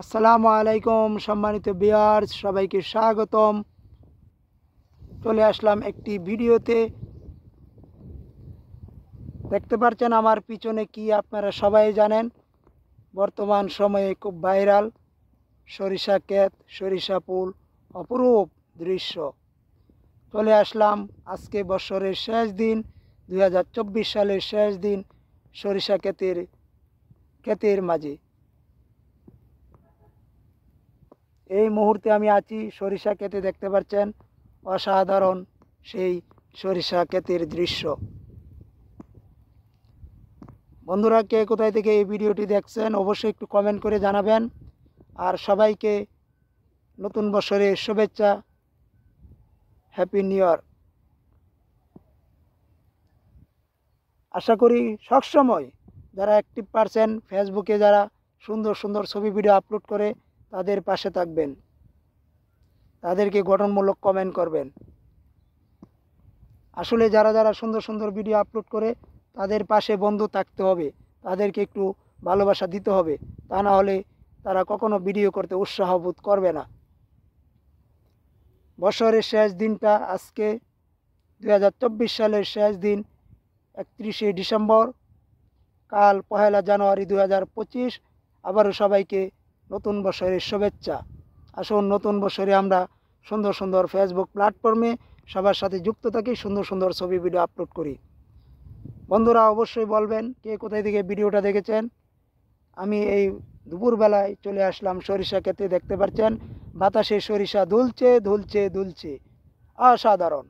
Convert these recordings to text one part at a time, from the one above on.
আসসালামু আলাইকুম সম্মানিত ভিউয়ার্স, সবাইকে স্বাগতম। চলে আসলাম একটি ভিডিওতে। দেখতে পাচ্ছেন আমার পিছনে কি, আপনারা সবাই জানেন বর্তমান সময়ে খুব ভাইরাল সরিষা ক্ষেত, সরিষা ফুল, অপরূপ দৃশ্য। চলে আসলাম আজকে বছরের শেষ দিন, 2024 সালের শেষ দিন, সরিষা ক্ষেতের মাঝে। এই মুহূর্তে আমি আছি সরিষা ক্ষেতে। দেখতে পাচ্ছেন অসাধারণ সেই সরিষা ক্ষেতের দৃশ্য। বন্ধুরা, কে কোথায় থেকে এই ভিডিওটি দেখছেন অবশ্যই একটু কমেন্ট করে জানাবেন। আর সবাইকে নতুন বছরের শুভেচ্ছা, হ্যাপি নিউ ইয়ার। আশা করি সবসময় যারা অ্যাক্টিভ পারছেন ফেসবুকে, যারা সুন্দর সুন্দর ছবি ভিডিও আপলোড করে, তাদের পাশে থাকবেন, তাদেরকে গঠনমূলক কমেন্ট করবেন। আসলে যারা যারা সুন্দর সুন্দর ভিডিও আপলোড করে, তাদের পাশে বন্ধু থাকতে হবে, তাদেরকে একটু ভালোবাসা দিতে হবে, তা না হলে তারা কখনো ভিডিও করতে উৎসাহ বোধ করবে না। বছরের শেষ দিনটা আজকে, 2024 সালের শেষ দিন, 31শে ডিসেম্বর। কাল 1 জানুয়ারি 2025। আবারও সবাইকে নতুন বছরের শুভেচ্ছা। আসুন নতুন বছরে আমরা সুন্দর সুন্দর ফেসবুক প্ল্যাটফর্মে সবার সাথে যুক্ত থাকি, সুন্দর সুন্দর ছবি ভিডিও আপলোড করি। বন্ধুরা অবশ্যই বলবেন কে কোথায় থেকে ভিডিওটা দেখেছেন। আমি এই দুপুরবেলায় চলে আসলাম সরিষা ক্ষেতে। দেখতে পাচ্ছেন বাতাসে সরিষা দুলছে দুলছে দুলছে, অসাধারণ।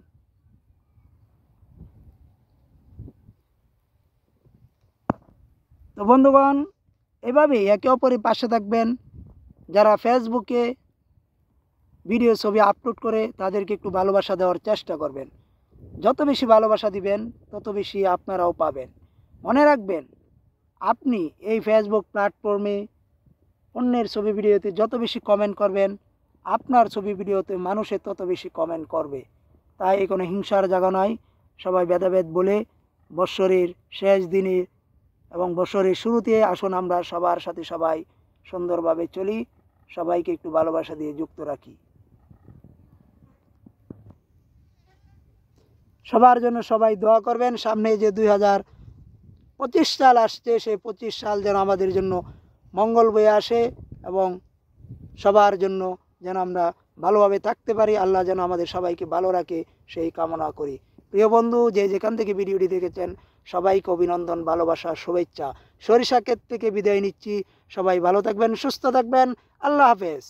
তো বন্ধুগণ, এভাবেই একে অপরের পাশে থাকবেন। যারা ফেসবুকে ভিডিও ছবি আপলোড করে, তাদেরকে একটু ভালোবাসা দেওয়ার চেষ্টা করবেন। যত বেশি ভালোবাসা দিবেন, তত বেশি আপনারাও পাবেন। মনে রাখবেন, আপনি এই ফেসবুক প্ল্যাটফর্মে অন্যের ছবি ভিডিওতে যত বেশি কমেন্ট করবেন, আপনার ছবি ভিডিওতে মানুষের তত বেশি কমেন্ট করবে। তাই কোনো হিংসার জায়গা নয়। সবাই ভেদাভেদ বলে বৎসরের শেষ দিনে এবং বছরের শুরুতে আসুন আমরা সবার সাথে সবাই সুন্দরভাবে চলি, সবাইকে একটু ভালোবাসা দিয়ে যুক্ত রাখি। সবার জন্য সবাই দোয়া করবেন। সামনে যে 2025 সাল আসছে, সেই 25 সাল যেন আমাদের জন্য মঙ্গল বয়ে আসে এবং সবার জন্য যেন আমরা ভালোভাবে থাকতে পারি। আল্লাহ যেন আমাদের সবাইকে ভালো রাখে, সেই কামনা করি। প্রিয় বন্ধু, যে যেখান থেকে ভিডিওটি দেখেছেন, সবাইকে অভিনন্দন, ভালোবাসা, শুভেচ্ছা। সরিষা ক্ষেত থেকে বিদায় নিচ্ছি। সবাই ভালো থাকবেন, সুস্থ থাকবেন। আল্লাহ হাফেজ।